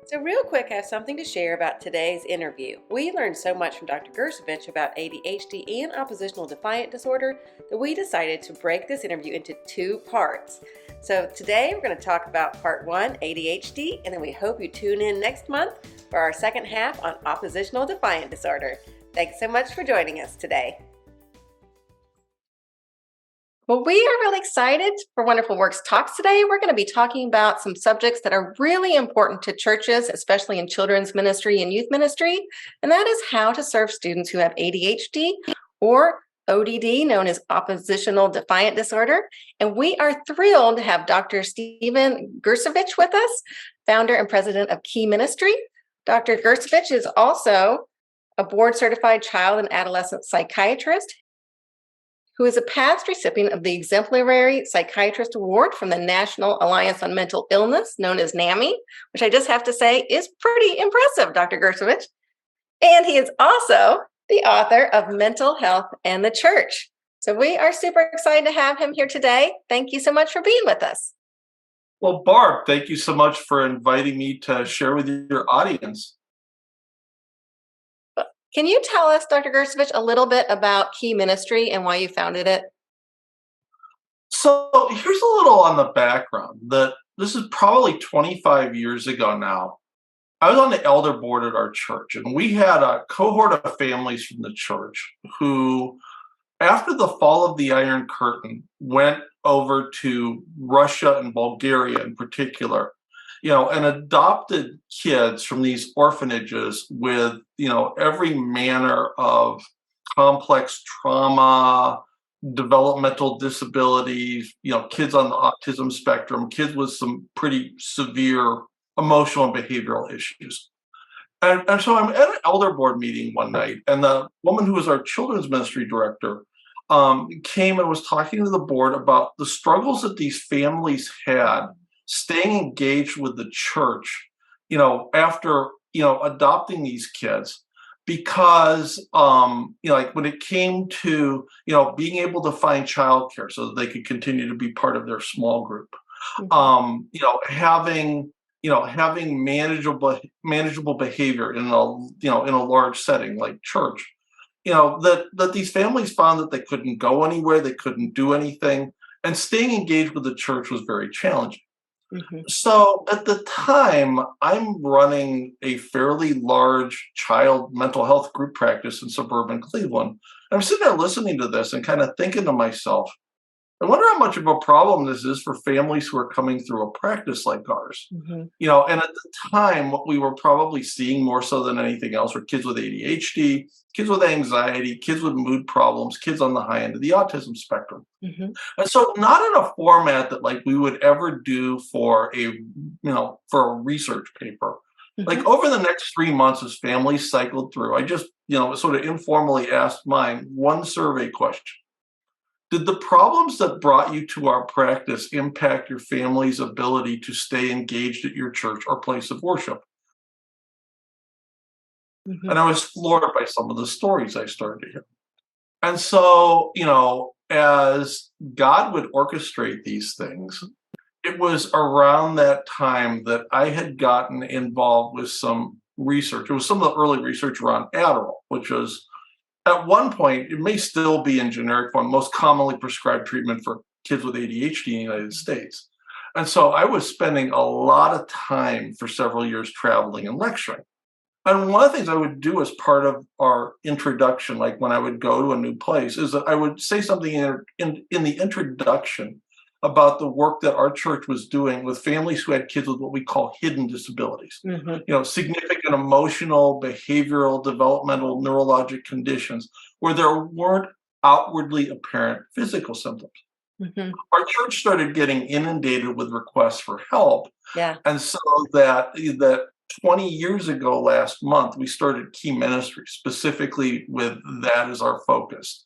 So, real quick, I have something to share about today's interview. We learned so much from Dr. Grcevich about ADHD and oppositional defiant disorder that we decided to break this interview into two parts. So, today we're going to talk about part one, ADHD, and then we hope you tune in next month for our second half on oppositional defiant disorder. Thanks so much for joining us today. Well, we are really excited for Wonderful Works Talks today. We're going to be talking about some subjects that are really important to churches, especially in children's ministry and youth ministry, and that is how to serve students who have ADHD or ODD, known as oppositional defiant disorder. And we are thrilled to have Dr. Stephen Grcevich with us, founder and president of Key Ministry. Dr. Grcevich is also a board-certified child and adolescent psychiatrist who is a past recipient of the Exemplary Psychiatrist Award from the National Alliance on Mental Illness, known as NAMI, which I just have to say is pretty impressive, Dr. Grcevich. And he is also the author of Mental Health and the Church. So we are super excited to have him here today. Thank you so much for being with us. Well, Barb, thank you so much for inviting me to share with your audience. Can you tell us, Dr. Grcevich, a little bit about Key Ministry and why you founded it? So here's a little on the background. This is probably 25 years ago now. I was on the elder board at our church, and we had a cohort of families from the church who, after the fall of the Iron Curtain, went over to Russia and Bulgaria in particular, and adopted kids from these orphanages with, every manner of complex trauma, developmental disabilities, kids on the autism spectrum, kids with some pretty severe emotional and behavioral issues. And so I'm at an elder board meeting one night, and the woman who was our children's ministry director came and was talking to the board about the struggles that these families had staying engaged with the church, after, adopting these kids, because, like when it came to, being able to find childcare so that they could continue to be part of their small group, having manageable behavior in a large setting like church, that these families found that they couldn't go anywhere, they couldn't do anything, and staying engaged with the church was very challenging. Mm-hmm. So at the time, I'm running a fairly large child mental health group practice in suburban Cleveland. And I'm sitting there listening to this and kind of thinking to myself, I wonder how much of a problem this is for families who are coming through a practice like ours. Mm-hmm. And at the time, what we were probably seeing more so than anything else were kids with ADHD, kids with anxiety, kids with mood problems, kids on the high end of the autism spectrum. Mm-hmm. And so not in a format that like we would ever do for a research paper. Mm-hmm. Like over the next 3 months as families cycled through, I just, sort of informally asked mine one survey question. Did the problems that brought you to our practice impact your family's ability to stay engaged at your church or place of worship? Mm-hmm. And I was floored by some of the stories I started to hear. And so, as God would orchestrate these things, it was around that time that I had gotten involved with some research. It was some of the early research around Adderall, which was, at one point, it may still be in generic form, most commonly prescribed treatment for kids with ADHD in the United States. And so I was spending a lot of time for several years traveling and lecturing. And one of the things I would do as part of our introduction, like when I would go to a new place, is that I would say something in the introduction about the work that our church was doing with families who had kids with what we call hidden disabilities, mm-hmm. Significant emotional, behavioral, developmental, neurologic conditions where there weren't outwardly apparent physical symptoms. Mm-hmm. Our church started getting inundated with requests for help. Yeah. And so that 20 years ago last month, we started Key Ministry specifically with that as our focus.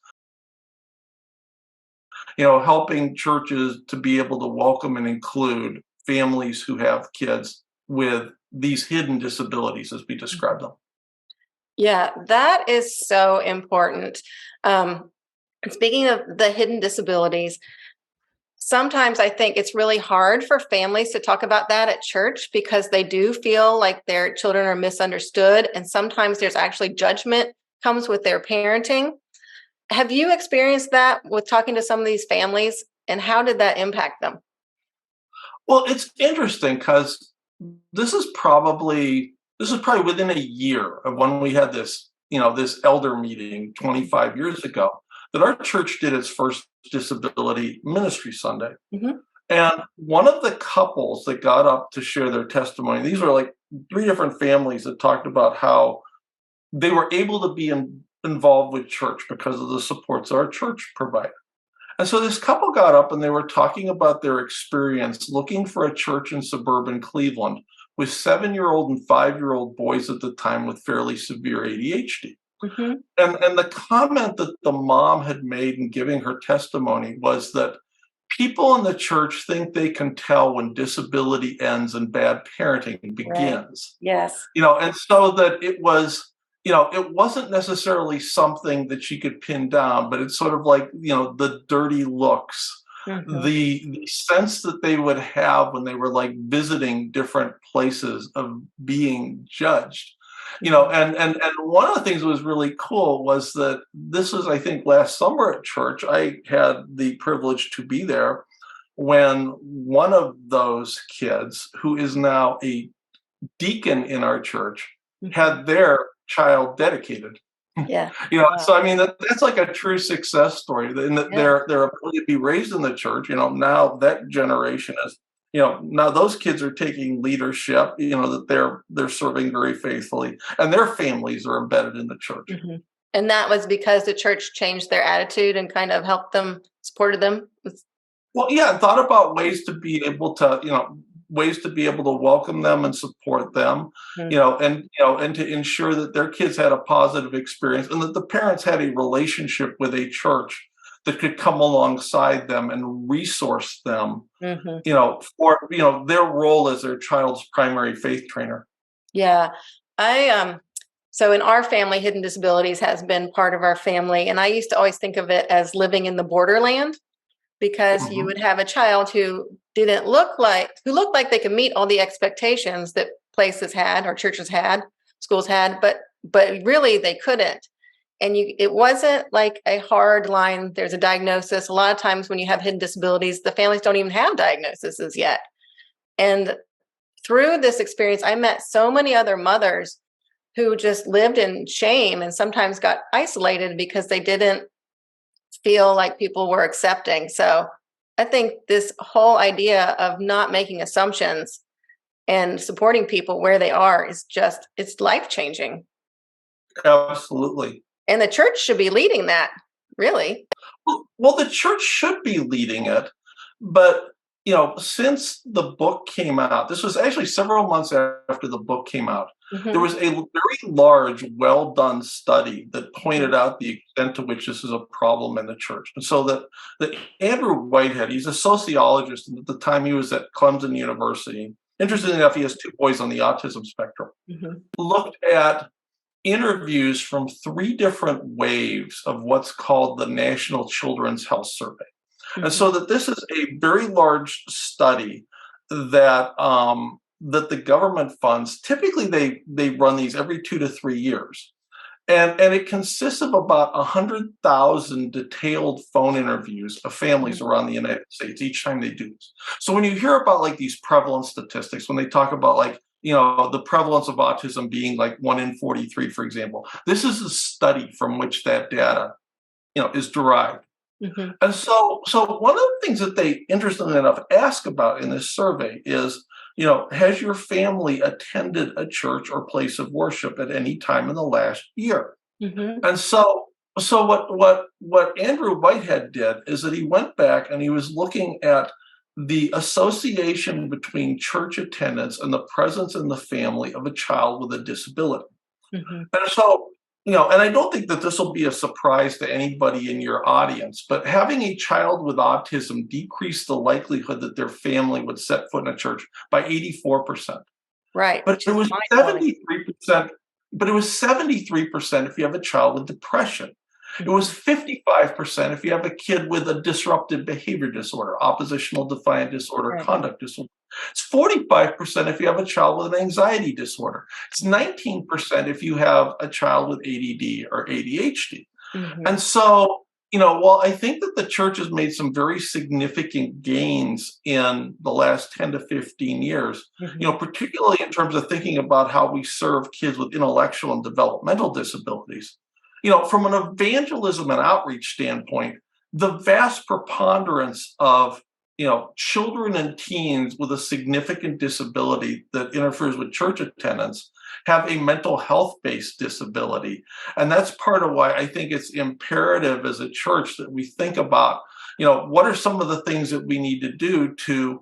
Helping churches to be able to welcome and include families who have kids with these hidden disabilities, as we describe them. Yeah, that is so important. Speaking of the hidden disabilities, sometimes I think it's really hard for families to talk about that at church because they do feel like their children are misunderstood. And sometimes there's actually judgment comes with their parenting. Have you experienced that with talking to some of these families, and how did that impact them? Well, it's interesting because this is probably within a year of when we had this, this elder meeting 25 years ago, that our church did its first disability ministry Sunday. Mhm. And one of the couples that got up to share their testimony, these were like three different families that talked about how they were able to be involved with church because of the supports our church provided. And so this couple got up and they were talking about their experience looking for a church in suburban Cleveland with 7-year-old and 5-year-old boys at the time with fairly severe ADHD. Mhm. And the comment that the mom had made in giving her testimony was that people in the church think they can tell when disability ends and bad parenting begins. Yes. And so that it was, it wasn't necessarily something that she could pin down, but it's sort of like, the dirty looks, Mhm. the sense that they would have when they were like visiting different places of being judged. And one of the things that was really cool was that this was, I think, last summer at church. I had the privilege to be there when one of those kids, who is now a deacon in our church, Mhm. had their child dedicated. Yeah. So I mean that's like a true success story. In that Yeah. their ability to be raised in the church. Now that generation is, now those kids are taking leadership. That they're serving very faithfully, and their families are embedded in the church. Mhm. And that was because the church changed their attitude and kind of helped them, supported them. Well, yeah, and thought about ways to be able to, welcome them and support them, Mhm. and to ensure that their kids had a positive experience and that the parents had a relationship with a church that could come alongside them and resource them, Mhm. for, their role as their child's primary faith trainer. Yeah. I so in our family, hidden disabilities has been part of our family, and I used to always think of it as living in the borderland, because you Mhm. would have a child who looked like they could meet all the expectations that places had or churches had, schools had, but really they couldn't. And it wasn't like a hard line. There's a diagnosis. A lot of times when you have hidden disabilities, the families don't even have diagnoses yet. And through this experience, I met so many other mothers who just lived in shame and sometimes got isolated because they didn't feel like people were accepting. So I think this whole idea of not making assumptions and supporting people where they are it's life changing. Absolutely. And the church should be leading that, really. Well, the church should be leading it, but since the book came out, this was actually several months after the book came out. There Mhm. was a very large, well done study that Mhm. pointed out the extent to which this is a problem in the church. And so that Andrew Whitehead, he's a sociologist, and at the time he was at Clemson University. Interestingly enough, he has two boys on the autism spectrum. Mhm. Looked at interviews from three different waves of what's called the National Children's Health Survey. And Mhm. so that this is a very large study that the government funds. Typically, they run these every 2 to 3 years, and it consists of about 100,000 detailed phone interviews of families Mhm. around the United States each time they do this. So when you hear about like these prevalence statistics, when they talk about like the prevalence of autism being like 1 in 43, for example, this is a study from which that data is derived. Mhm. And so one of the things that they, interestingly enough, ask about in this survey is, has your family attended a church or place of worship at any time in the last year? Mhm. And so what Andrew Whitehead did is that he went back and he was looking at the association between church attendance and the presence in the family of a child with a disability. Mhm. And so, and I don't think that this will be a surprise to anybody in your audience, but having a child with autism decreased the likelihood that their family would set foot in a church by 84%. Right, But which it is was mind blowing. 73%, but it was 73% if you have a child with depression. It was 55% if you have a kid with a disruptive behavior disorder, oppositional defiant disorder, Right. conduct disorder. It's 45% if you have a child with an anxiety disorder. It's 19% if you have a child with ADD or ADHD. And so, while I think that the church has made some very significant gains in the last 10 to 15 years, particularly in terms of thinking about how we serve kids with intellectual and developmental disabilities, from an evangelism and outreach standpoint, the vast preponderance of children and teens with a significant disability that interferes with church attendance have a mental health-based disability. And that's part of why I think it's imperative as a church that we think about, what are some of the things that we need to do to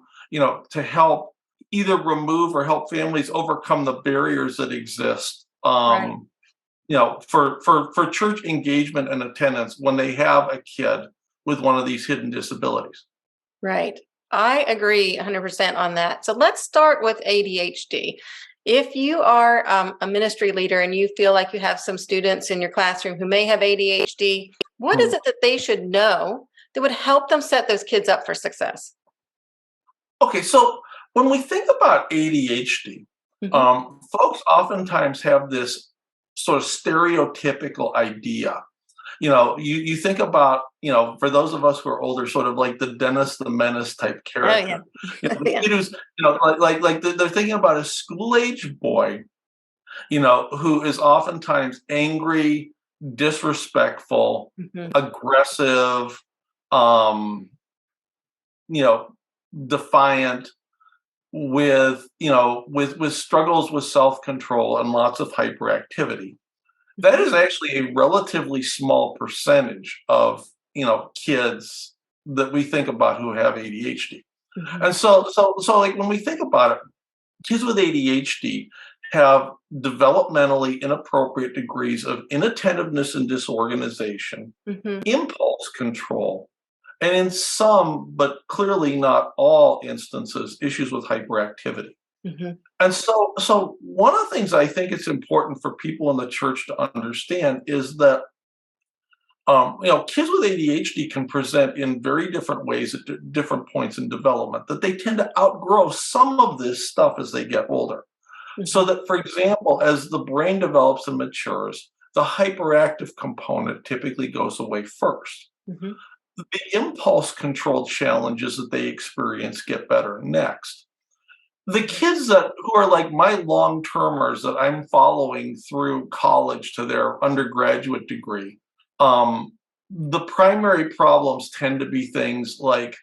help either remove or help families overcome the barriers that exist, Right. for church engagement and attendance when they have a kid with one of these hidden disabilities. Right. I agree 100% on that. So let's start with ADHD. If you are a ministry leader and you feel like you have some students in your classroom who may have ADHD, what is it that they should know that would help them set those kids up for success? Okay, so when we think about ADHD, folks oftentimes have this sort of stereotypical idea. You think about, for those of us who are older, sort of like the Dennis the Menace type character. The kid who's, they're thinking about a school-age boy, who is oftentimes angry, disrespectful, aggressive, defiant, with struggles with self-control and lots of hyperactivity. That is actually a relatively small percentage of kids that we think about who have ADHD. And so like when we think about it, kids with ADHD have developmentally inappropriate degrees of inattentiveness and disorganization, impulse control, and in some, but clearly not all instances, issues with hyperactivity. And so one of the things I think it's important for people in the church to understand is that kids with ADHD can present in very different ways at different points in development, that they tend to outgrow some of this stuff as they get older. So that, for example, as the brain develops and matures, the hyperactive component typically goes away first. The impulse control challenges that they experience get better next. The kids who are like my long-termers that I'm following through college to their undergraduate degree, the primary problems tend to be things like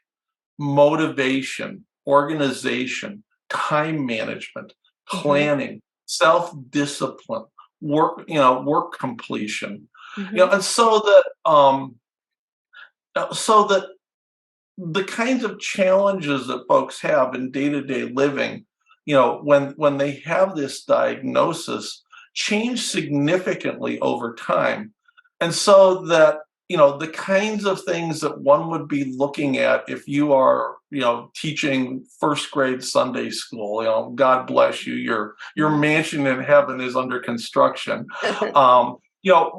motivation, organization, time management, planning, self-discipline, work completion. And so that the kinds of challenges that folks have in day-to-day living, when they have this diagnosis, change significantly over time. And so that, the kinds of things that one would be looking at if you are, teaching first grade Sunday school, God bless you, your mansion in heaven is under construction.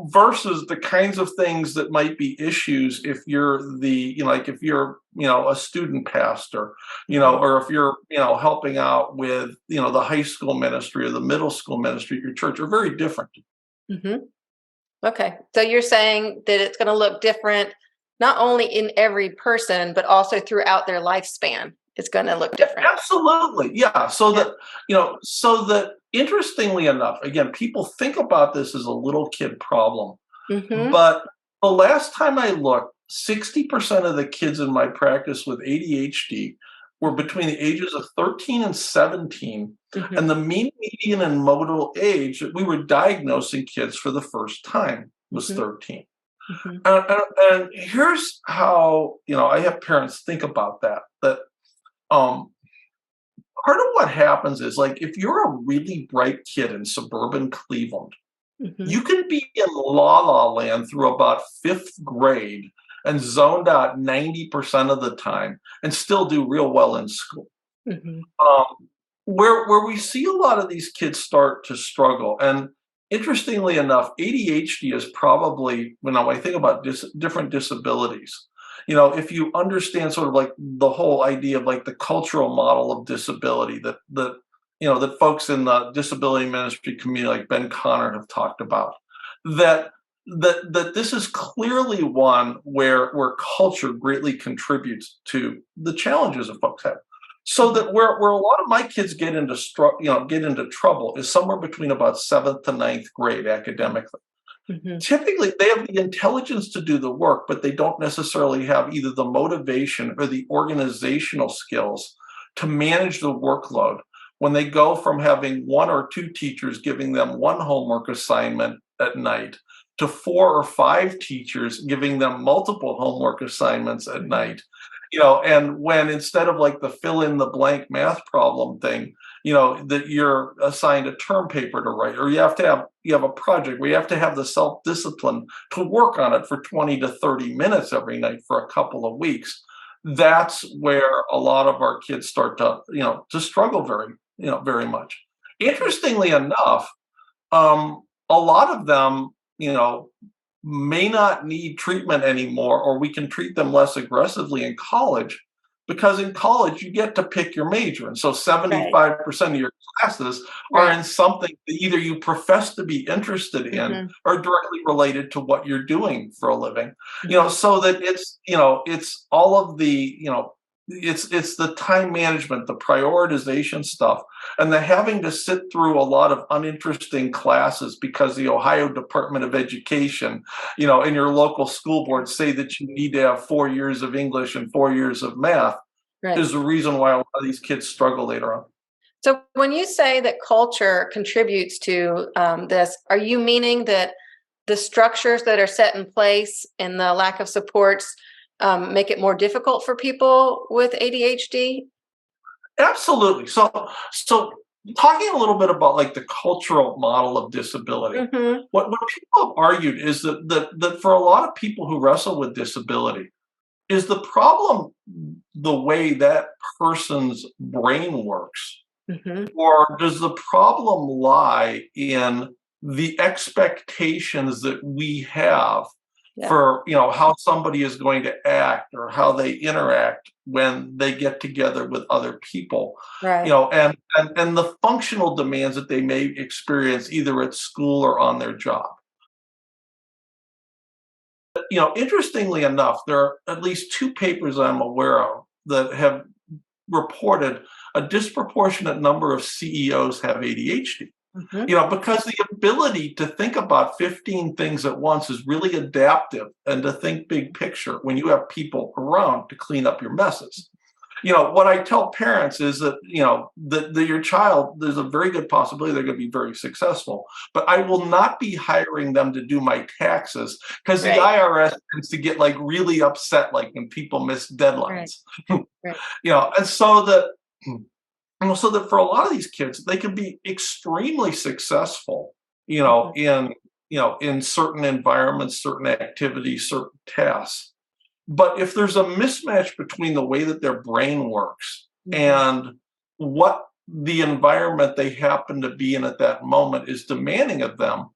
Versus the kinds of things that might be issues if you're if you're, a student pastor, or if you're, helping out with, the high school ministry or the middle school ministry at your church are very different. Okay. So you're saying that it's going to look different, not only in every person, but also throughout their lifespan. It's going to look different. Absolutely. Yeah. So that interestingly enough, again, people think about this as a little kid problem, but the last time I looked, 60% of the kids in my practice with ADHD were between the ages of 13 and 17. And the mean, median, and modal age that we were diagnosing kids for the first time was 13. And here's how, I have parents think about that part of what happens is, like, if you're a really bright kid in suburban Cleveland, you can be in la la land through about 5th grade and zoned out 90% of the time and still do real well in school. Where we see a lot of these kids start to struggle, and interestingly enough, ADHD is probably, when I think about different disabilities, if you understand sort of like the whole idea of like the cultural model of disability that folks in the disability ministry community like Ben Connor have talked about, that this is clearly one where culture greatly contributes to the challenges that folks have. So that where a lot of my kids get into trouble is somewhere between about 7th to 9th grade academically. Mhm. Typically, they have the intelligence to do the work, but they don't necessarily have either the motivation or the organizational skills to manage the workload when they go from having 1 or 2 teachers giving them one homework assignment at night to 4 or 5 teachers giving them multiple homework assignments at night. And when instead of like the fill in the blank math problem thing, that you're assigned a term paper to write, or you have a project where you have to have the self-discipline to work on it for 20 to 30 minutes every night for a couple of weeks. That's where a lot of our kids start to struggle very much. Interestingly enough, a lot of them, may not need treatment anymore, or we can treat them less aggressively in college, because in college you get to pick your major. And so 75% of your classes are in something that either you profess to be interested in or directly related to what you're doing for a living. So that it's all of the, it's the time management, the prioritization stuff, and the having to sit through a lot of uninteresting classes because the Ohio Department of Education, and your local school board say that you need to have 4 years of English and 4 years of math is the reason why a lot of these kids struggle later on. So when you say that culture contributes to this, are you meaning that the structures that are set in place and the lack of supports make it more difficult for people with ADHD? Absolutely. So talking a little bit about like the cultural model of disability, what people have argued is that for a lot of people who wrestle with disability, is the problem the way that person's brain works, or does the problem lie in the expectations that we have for how somebody is going to act or how they interact when they get together with other people, and the functional demands that they may experience either at school or on their job. Interestingly enough, there are at least 2 papers I'm aware of that have reported a disproportionate number of CEOs have ADHD. Because the ability to think about 15 things at once is really adaptive, and to think big picture when you have people around to clean up your messes. What I tell parents is that, that your child, there's a very good possibility they're going to be very successful, but I will not be hiring them to do my taxes, because the IRS tends to get like really upset, like when people miss deadlines. And so that for a lot of these kids, they can be extremely successful, in certain environments, certain activities, certain tasks. But if there's a mismatch between the way that their brain works and what the environment they happen to be in at that moment is demanding of them,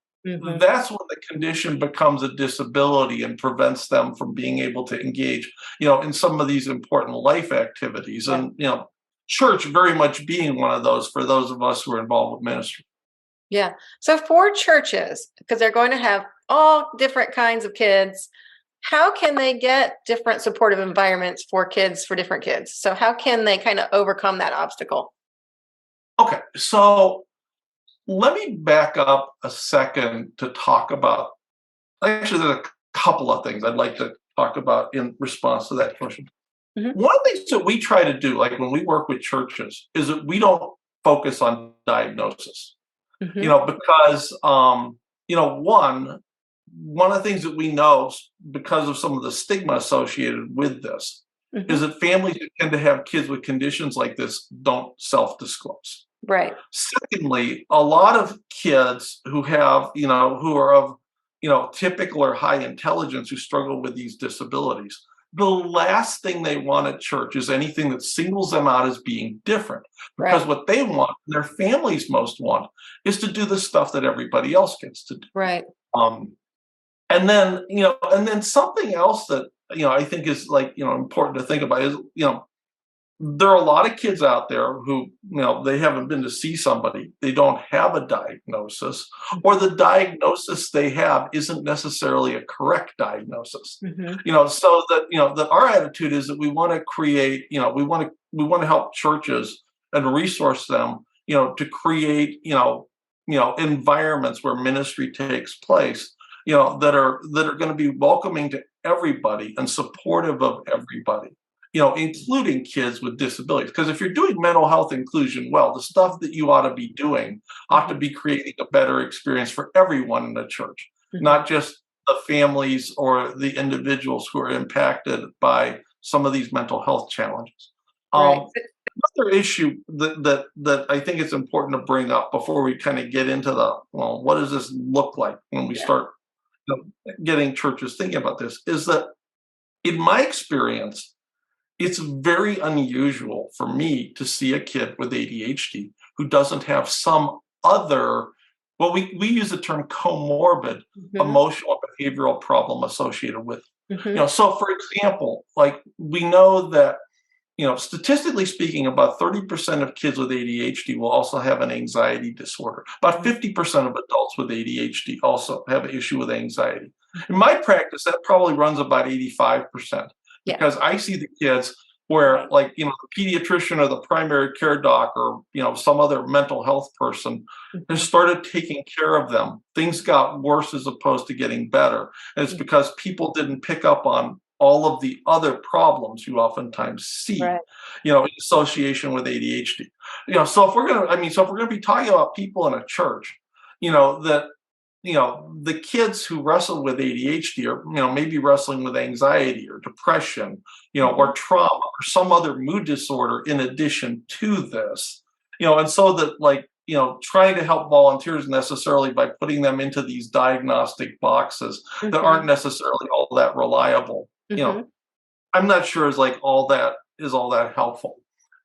that's when the condition becomes a disability and prevents them from being able to engage, in some of these important life activities. And, church very much being one of those for those of us who are involved with ministry. Yeah. So for churches, because they're going to have all different kinds of kids, how can they get different supportive environments for different kids? So how can they kind of overcome that obstacle? Okay. So let me back up a second to talk about, actually, there's a couple of things I'd like to talk about in response to that question. One of the things that we try to do, like when we work with churches, is that we don't focus on diagnosis, because, one of the things that we know because of some of the stigma associated with this is that families who tend to have kids with conditions like this don't self-disclose. Right. Secondly, a lot of kids who have, who are of, typical or high intelligence, who struggle with these disabilities, the last thing they want at church is anything that singles them out as being different. Because Right. what they want, and their families most want, is to do the stuff that everybody else gets to do. Right. Um, and then something else that I think is important to think about is there are a lot of kids out there who they haven't been to see somebody, they don't have a diagnosis, or the diagnosis they have isn't necessarily a correct diagnosis. So that our attitude is that we want to create, we want to help churches and resource them to create environments where ministry takes place, that are going to be welcoming to everybody and supportive of everybody, including kids with disabilities. Because if you're doing mental health inclusion well, the stuff that you ought to be doing ought to be creating a better experience for everyone in the church, not just the families or the individuals who are impacted by some of these mental health challenges. Right. Another issue that I think it's important to bring up before we kind of get into what does this look like when we start getting churches thinking about this, is that in my experience, it's very unusual for me to see a kid with ADHD who doesn't have some other, we use the term comorbid emotional behavioral problem associated with. So for example, we know that, statistically speaking, about 30% of kids with ADHD will also have an anxiety disorder. About 50% of adults with ADHD also have an issue with anxiety. In my practice, that probably runs about 85%. Because I see the kids where, the pediatrician or the primary care doc or, some other mental health person has started taking care of them. Things got worse as opposed to getting better. And it's because people didn't pick up on all of the other problems you oftentimes see, in association with ADHD. So if we're going to be talking about people in a church, that the kids who wrestle with ADHD are, maybe wrestling with anxiety or depression, or trauma or some other mood disorder in addition to this, and so that trying to help volunteers necessarily by putting them into these diagnostic boxes that aren't necessarily all that reliable, I'm not sure is all that helpful.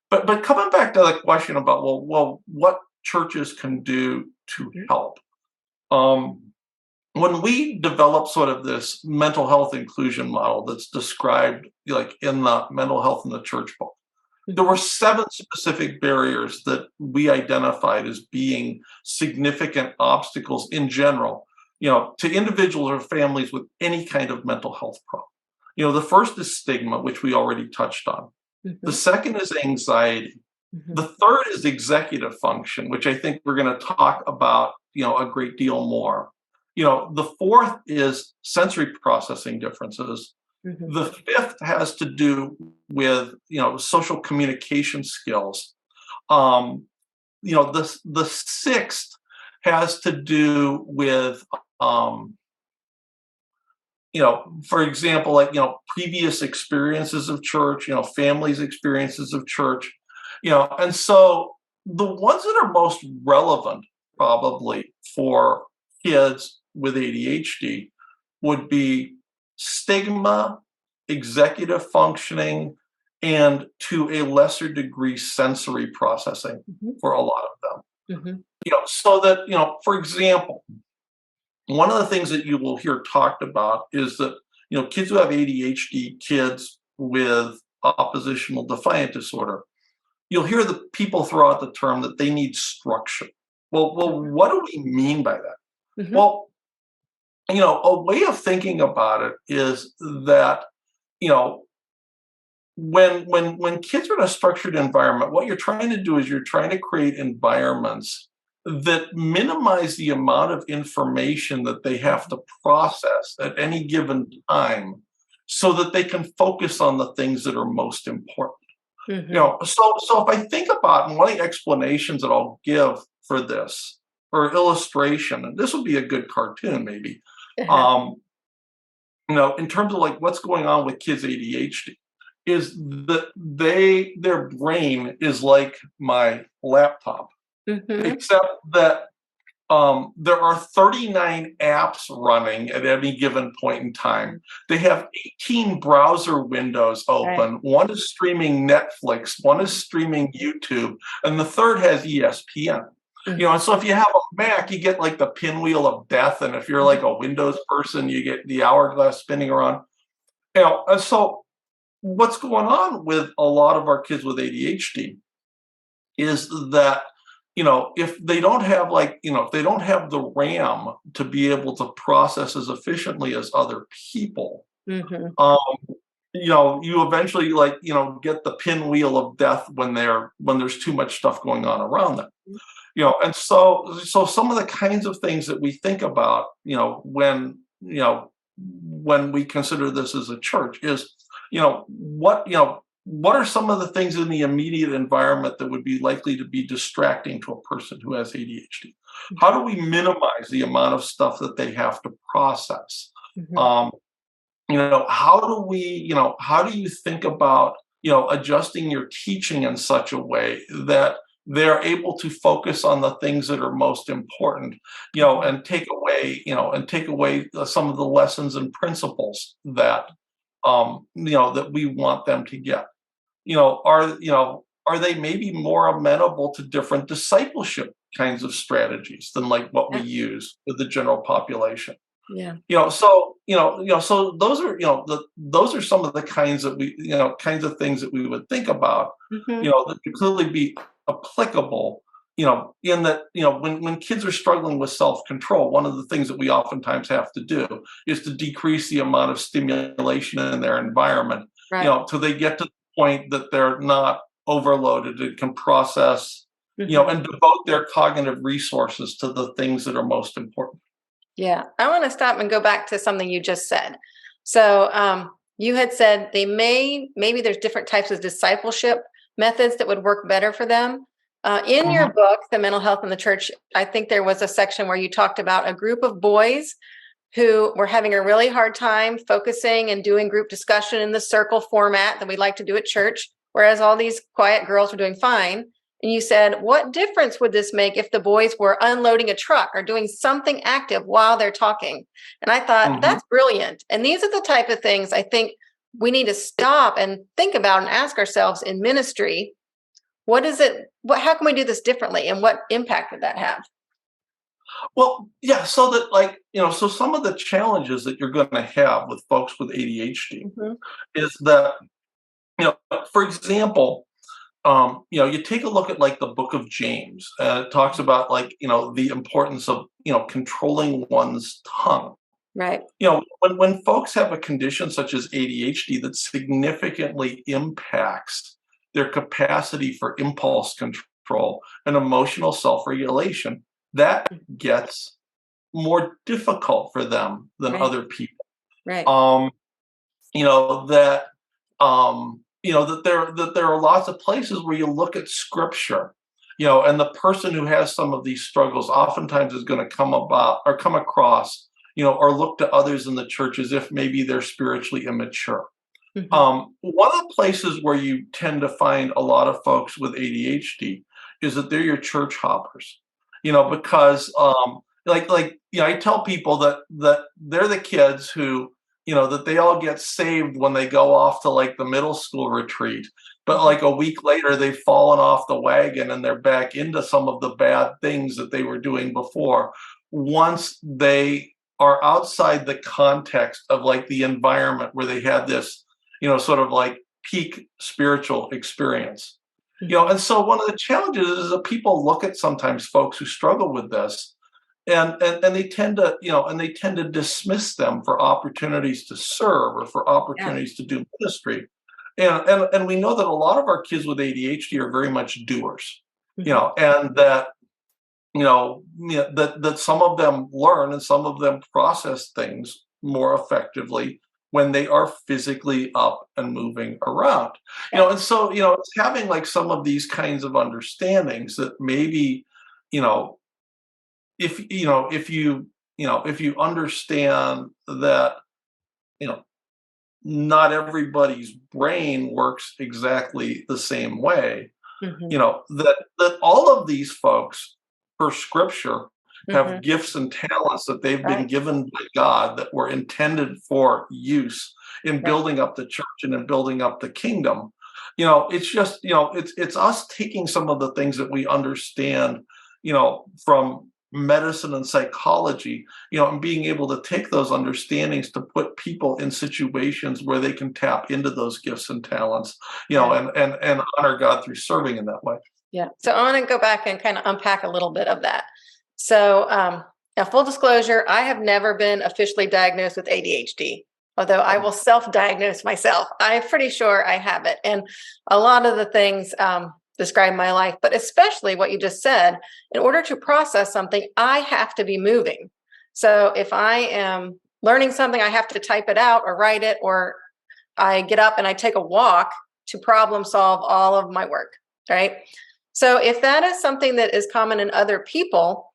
But coming back to the question about, what churches can do to help. When we developed sort of this mental health inclusion model that's described in the Mental Health in the Church book, there were 7 specific barriers that we identified as being significant obstacles in general, to individuals or families with any kind of mental health problem. The first is stigma, which we already touched on. The second is anxiety. The third is executive function, which I think we're going to talk about, a great deal more. The fourth is sensory processing differences. The fifth has to do with, social communication skills. The sixth has to do with, for example, previous experiences of church, families' experiences of church, and so the ones that are most relevant probably for kids with ADHD would be stigma, executive functioning, and to a lesser degree, sensory processing for a lot of them. So that, for example, one of the things that you will hear talked about is that, kids who have ADHD, kids with oppositional defiant disorder, you'll hear the people throw out the term that they need structure. Well, what do we mean by that? Well, a way of thinking about it is that, when kids are in a structured environment, what you're trying to do is you're trying to create environments that minimize the amount of information that they have to process at any given time so that they can focus on the things that are most important. So if I think about, and one of the explanations that I'll give for this, or illustration, and this would be a good cartoon maybe, in terms of what's going on with kids' ADHD, is that their brain is like my laptop, except that There are 39 apps running at any given point in time. They have 18 browser windows open. Right. One is streaming Netflix, one is streaming YouTube, and the third has ESPN. And so if you have a Mac, you get like the pinwheel of death, and if you're like a Windows person, you get the hourglass spinning around. And so what's going on with a lot of our kids with ADHD is that if they don't have if they don't have the RAM to be able to process as efficiently as other people, um, you eventually get the pinwheel of death when there's too much stuff going on around them. And so some of the kinds of things that we think about, when we consider this as a church is, what are some of the things in the immediate environment that would be likely to be distracting to a person who has ADHD? How do we minimize the amount of stuff that they have to process? How do you think about, adjusting your teaching in such a way that they're able to focus on the things that are most important, and take away some of the lessons and principles that, that we want them to get. Are they maybe more amenable to different discipleship kinds of strategies than like what we use with the general population? Yeah. So those are some of the kinds of things that we would think about, that could clearly be applicable, in that, when kids are struggling with self-control, one of the things that we oftentimes have to do is to decrease the amount of stimulation in their environment, Right. till they get to the point that they're not overloaded and can process, and devote their cognitive resources to the things that are most important. Yeah, I want to stop and go back to something you just said. So you had said maybe there's different types of discipleship methods that would work better for them. In your book, The Mental Health in the Church, I think there was a section where you talked about a group of boys who were having a really hard time focusing and doing group discussion in the circle format that we like to do at church, whereas all these quiet girls were doing fine. And you said, what difference would this make if the boys were unloading a truck or doing something active while they're talking? And I thought, that's brilliant. And these are the type of things I think we need to stop and think about and ask ourselves in ministry. What is it? How can we do this differently? And what impact would that have? Well, yeah, so that so some of the challenges that you're going to have with folks with ADHD is that, for example, you take a look at like the book of James, and it talks about the importance of, controlling one's tongue. Right. When folks have a condition such as ADHD that significantly impacts their capacity for impulse control and emotional self-regulation, that gets more difficult for them than other people. Right. That there are lots of places where you look at scripture, and the person who has some of these struggles oftentimes is going to come across, or look to others in the church as if maybe they're spiritually immature. One of the places where you tend to find a lot of folks with ADHD is that they're your church hoppers, because I tell people that they're the kids who, that they all get saved when they go off to like the middle school retreat, but like a week later they've fallen off the wagon and they're back into some of the bad things that they were doing before, once they are outside the context of like the environment where they had this, sort of like peak spiritual experience. And so one of the challenges is that people look at sometimes folks who struggle with this, and they tend to dismiss them for opportunities to serve or for opportunities to do ministry. And we know that a lot of our kids with ADHD are very much doers, and that that some of them learn and some of them process things more effectively when they are physically up and moving around. And so it's having like some of these kinds of understandings that maybe, if you understand that, not everybody's brain works exactly the same way, that all of these folks, per scripture, have gifts and talents that they've been given by God that were intended for use in building up the church and in building up the kingdom. It's just, it's us taking some of the things that we understand, from medicine and psychology, and being able to take those understandings to put people in situations where they can tap into those gifts and talents, and honor God through serving in that way. Yeah. So I want to go back and kind of unpack a little bit of that. So now, full disclosure, I have never been officially diagnosed with ADHD, although I will self-diagnose myself. I'm pretty sure I have it. And a lot of the things describe my life, but especially what you just said, in order to process something, I have to be moving. So if I am learning something, I have to type it out or write it, or I get up and I take a walk to problem solve all of my work, right? So if that is something that is common in other people,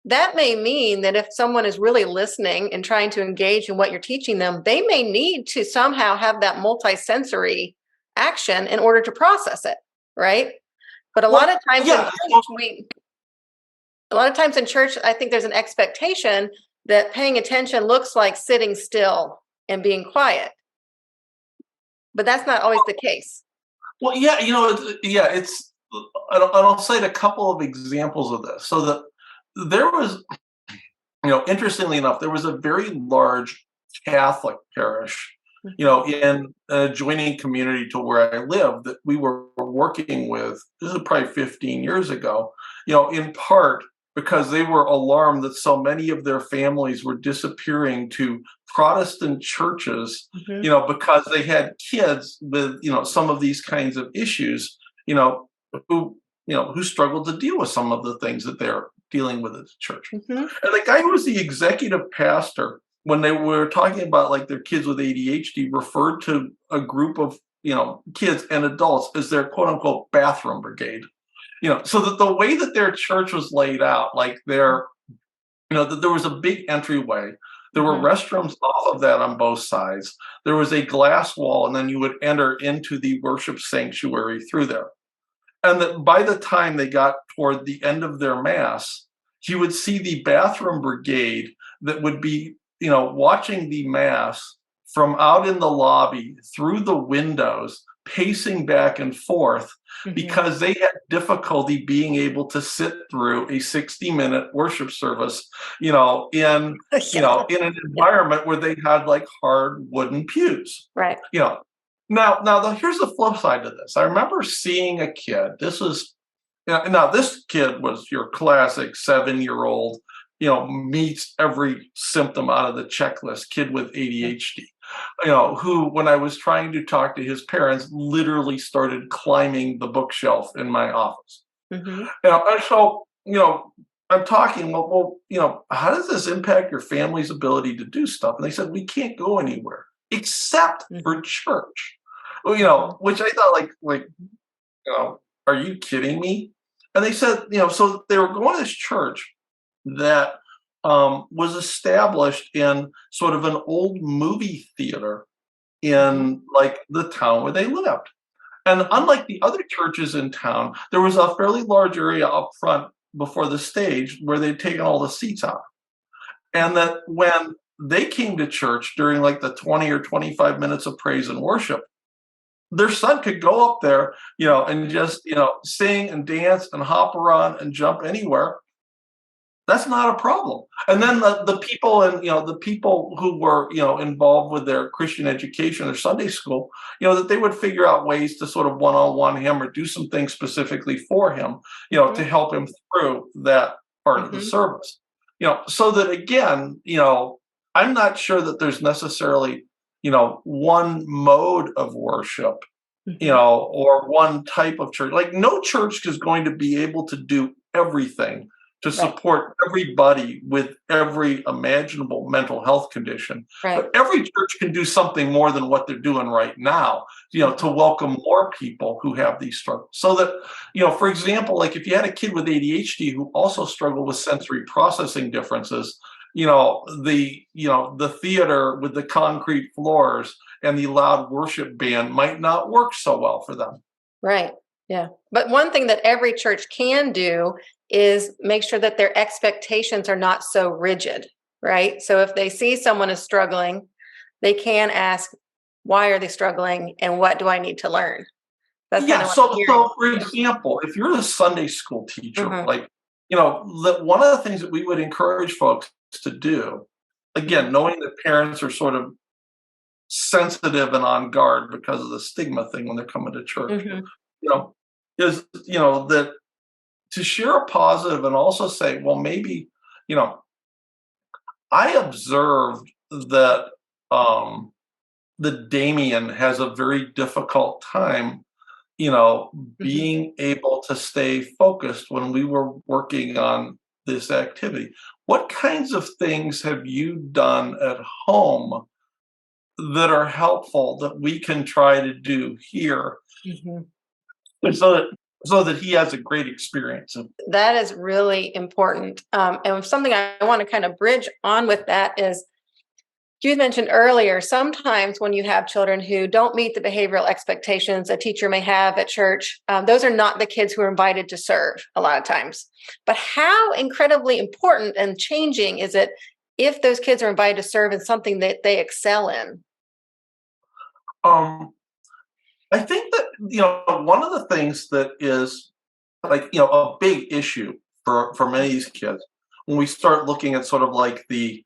that may mean that if someone is really listening and trying to engage in what you're teaching them, they may need to somehow have that multisensory action in order to process it, right? But a lot of times in church, I think there's an expectation that paying attention looks like sitting still and being quiet. But that's not always the case. Well, it's, I'll cite a couple of examples of this. So that there was, interestingly enough, there was a very large Catholic parish, in an adjoining community to where I live that we were working with. This is probably 15 years ago, in part because they were alarmed that so many of their families were disappearing to Protestant churches, because they had kids with, some of these kinds of issues, who struggled to deal with some of the things that they're dealing with at the church. And the guy who was the executive pastor, when they were talking about like their kids with ADHD, referred to a group of, kids and adults as their quote unquote bathroom brigade. So that the way that their church was laid out, like that there was a big entryway. There were restrooms off of that on both sides. There was a glass wall, and then you would enter into the worship sanctuary through there. And that by the time they got toward the end of their mass, you would see the bathroom brigade that would be, watching the mass from out in the lobby through the windows, pacing back and forth because they had difficulty being able to sit through a 60-minute worship service, in an environment where they had like hard wooden pews. Right. Now here's the flip side to this. I remember seeing a kid. This kid was your classic 7-year-old, meets every symptom out of the checklist kid with ADHD, who, when I was trying to talk to his parents, literally started climbing the bookshelf in my office. And so, I'm talking, well, how does this impact your family's ability to do stuff? And they said, we can't go anywhere except for church. Which I thought like, are you kidding me? And they said, so they were going to this church that was established in sort of an old movie theater in like the town where they lived. And unlike the other churches in town, there was a fairly large area up front before the stage where they'd taken all the seats out. And that when they came to church during like the 20 or 25 minutes of praise and worship, their son could go up there, and just, sing and dance and hop around and jump anywhere. That's not a problem. And then the people the people who were, involved with their Christian education or Sunday school, that they would figure out ways to sort of one-on-one him or do some things specifically for him, to help him through that part of the service. So that again, I'm not sure that there's necessarily, one mode of worship, or one type of church. Like no church is going to be able to do everything to support everybody with every imaginable mental health condition. But every church can do something more than what they're doing right now, to welcome more people who have these struggles. So that, for example, like if you had a kid with ADHD who also struggled with sensory processing differences, the theater with the concrete floors and the loud worship band might not work so well for them. Right. Yeah. But one thing that every church can do is make sure that their expectations are not so rigid, right? So if they see someone is struggling, they can ask, why are they struggling and what do I need to learn? That's kind Yeah. of what I'm hearing. So for example, if you're a Sunday school teacher, Mhm. like, one of the things that we would encourage folks to do, again, knowing that parents are sort of sensitive and on guard because of the stigma thing when they're coming to church, Mhm. you know, is, that to share a positive and also say, well, maybe, you know, I observed that Damien has a very difficult time, Mhm. being able to stay focused when we were working on this activity. What kinds of things have you done at home that are helpful that we can try to do here, Mhm. and so that he has a great experience? That is really important. And something I want to kind of bridge on with that is you mentioned earlier, sometimes when you have children who don't meet the behavioral expectations a teacher may have at church, those are not the kids who are invited to serve a lot of times. But how incredibly important and changing is it if those kids are invited to serve in something that they excel in? Um, I think that, one of the things that is, like, a big issue for many of these kids when we start looking at sort of like the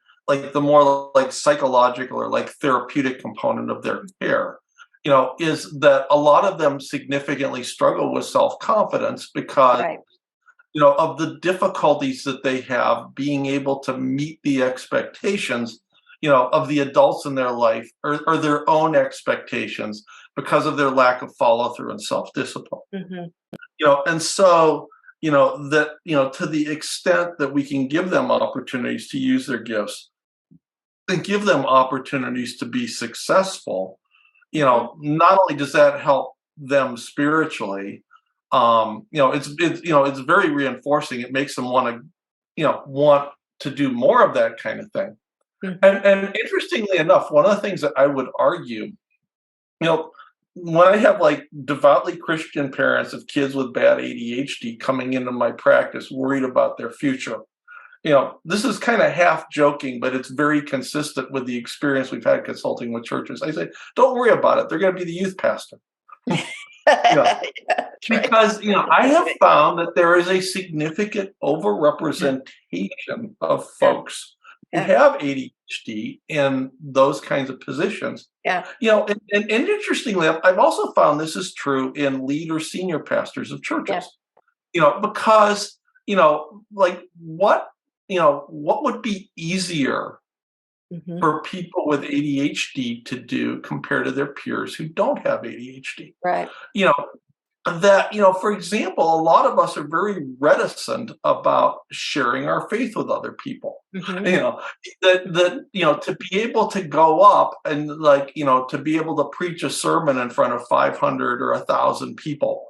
more like psychological or like therapeutic component of their care, is that a lot of them significantly struggle with self-confidence because, Right. of the difficulties that they have being able to meet the expectations, of the adults in their life, or their own expectations, because of their lack of follow through and self-discipline. Hmm. And so, that, to the extent that we can give them opportunities to use their gifts and give them opportunities to be successful, Hmm. not only does that help them spiritually, it's very reinforcing. It makes them want to do more of that kind of thing. Hmm. And interestingly enough, one of the things that I would argue, when I have like devoutly Christian parents of kids with bad ADHD coming into my practice, worried about their future, this is kind of half joking, but it's very consistent with the experience we've had consulting with churches. I say, don't worry about it. They're going to be the youth pastor. you know, Yeah, that's right. because, I That's have right. found that there is a significant overrepresentation of Yeah, folks who yeah, have ADHD in those kinds of positions. yeah, And interestingly, I've also found this is true in lead or senior pastors of yeah. churches, because, like what would be easier Hmm. for people with ADHD to do compared to their peers who don't have ADHD? Right. You know, that, for example, a lot of us are very reticent about sharing our faith with other people. Hmm. You know, to be able to go up and, like, to be able to preach a sermon in front of 500 or 1,000 people,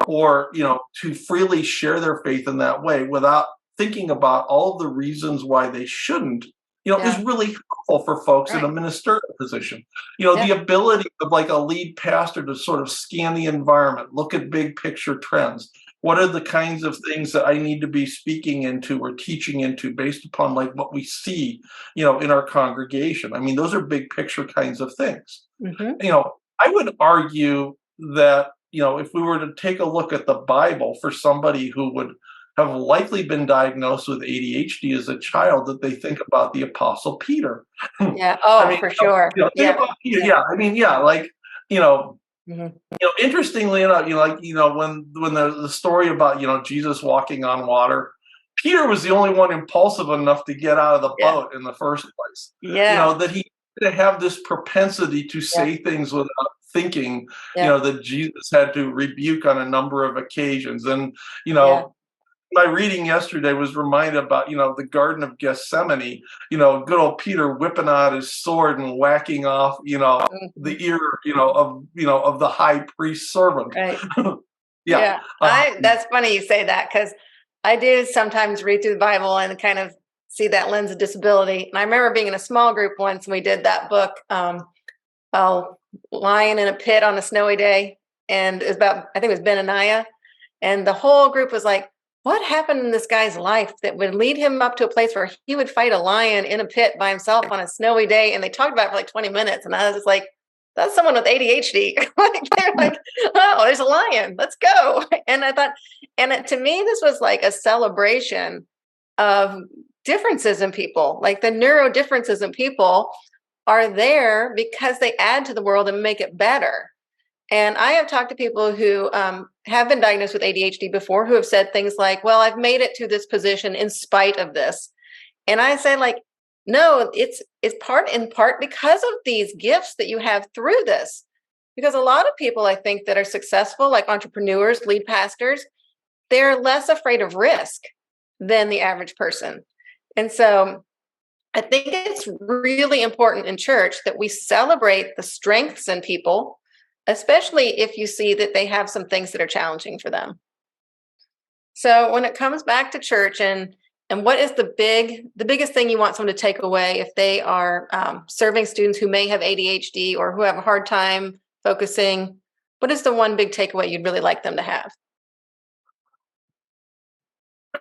or, to freely share their faith in that way without thinking about all of the reasons why they shouldn't, is Yeah. really helpful for folks in a Right. ministerial position. Yeah. The ability of like a lead pastor to sort of scan the environment, look at big picture trends. What are the kinds of things that I need to be speaking into or teaching into based upon like what we see, in our congregation? I mean, those are big picture kinds of things. Hmm. I would argue that, if we were to take a look at the Bible for somebody who would have likely been diagnosed with ADHD as a child, that they think about the Apostle Peter. Yeah. I Oh, mean, for sure. think Yeah. about Peter. Yeah. Yeah, I mean, yeah, like, Hmm. interestingly enough, when the story about, Jesus walking on water, Peter was the only one impulsive enough to get out of the Yeah. boat in the first place. Yeah. That he to have this propensity to Yeah. say things without thinking, Yeah. that Jesus had to rebuke on a number of occasions. And, you Yeah. know, my reading yesterday was reminded about, the Garden of Gethsemane, good old Peter whipping out his sword and whacking off, Mhm. the ear, of the high priest's servant. Right. Yeah. Yeah. Um, That's funny you say that because I do sometimes read through the Bible and kind of see that lens of disability. And I remember being in a small group once and we did that book, oh, Lion in a Pit on a Snowy Day. And it was about, I think it was Benaniah. And the whole group was like, what happened in this guy's life that would lead him up to a place where he would fight a lion in a pit by himself on a snowy day? And they talked about it for like 20 minutes. And I was just like, that's someone with ADHD. They're like, oh, there's a lion. Let's go. And I thought, to me, this was like a celebration of differences in people. Like the neuro differences in people are there because they add to the world and make it better. And I have talked to people who have been diagnosed with ADHD before, who have said things like, well, I've made it to this position in spite of this. And I say, like, no, it's in part because of these gifts that you have through this. Because a lot of people, I think, that are successful, like entrepreneurs, lead pastors, they're less afraid of risk than the average person. And so I think it's really important in church that we celebrate the strengths in people, especially if you see that they have some things that are challenging for them. So when it comes back to church, and what is the biggest thing you want someone to take away if they are serving students who may have ADHD or who have a hard time focusing? What is the one big takeaway you'd really like them to have?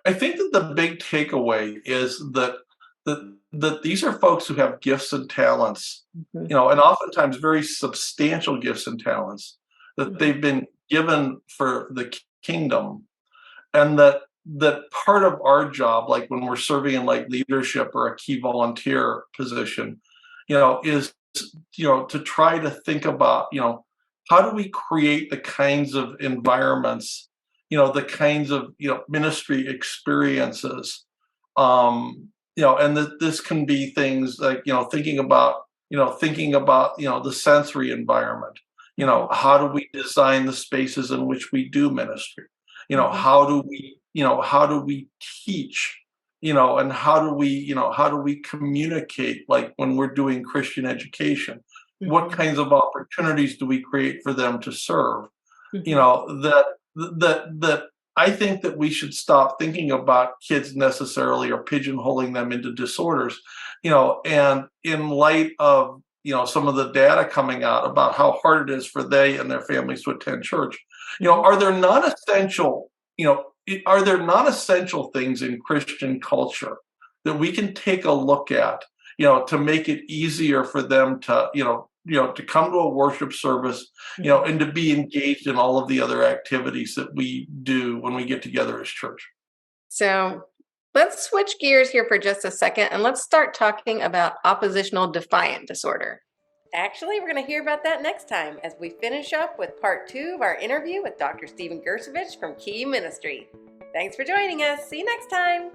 I think that the big takeaway is that these are folks who have gifts and talents, Mm-hmm. and oftentimes very substantial gifts and talents that they've been given for the kingdom, and that part of our job, like when we're serving in like leadership or a key volunteer position, is to try to think about, how do we create the kinds of environments, the kinds of ministry experiences, and that this can be things like thinking about the sensory environment. How do we design the spaces in which we do ministry? How do we teach? And how do we communicate, like when we're doing Christian education? What kinds of opportunities do we create for them to serve? That I think that we should stop thinking about kids necessarily or pigeonholing them into disorders, and in light of some of the data coming out about how hard it is for they and their families to attend church, are there non-essential things in Christian culture that we can take a look at, to make it easier for them to to come to a worship service, and to be engaged in all of the other activities that we do when we get together as church. So let's switch gears here for just a second, and let's start talking about oppositional defiant disorder. Actually, we're going to hear about that next time as we finish up with part 2 of our interview with Dr. Stephen Grcevich from Key Ministry. Thanks for joining us. See you next time.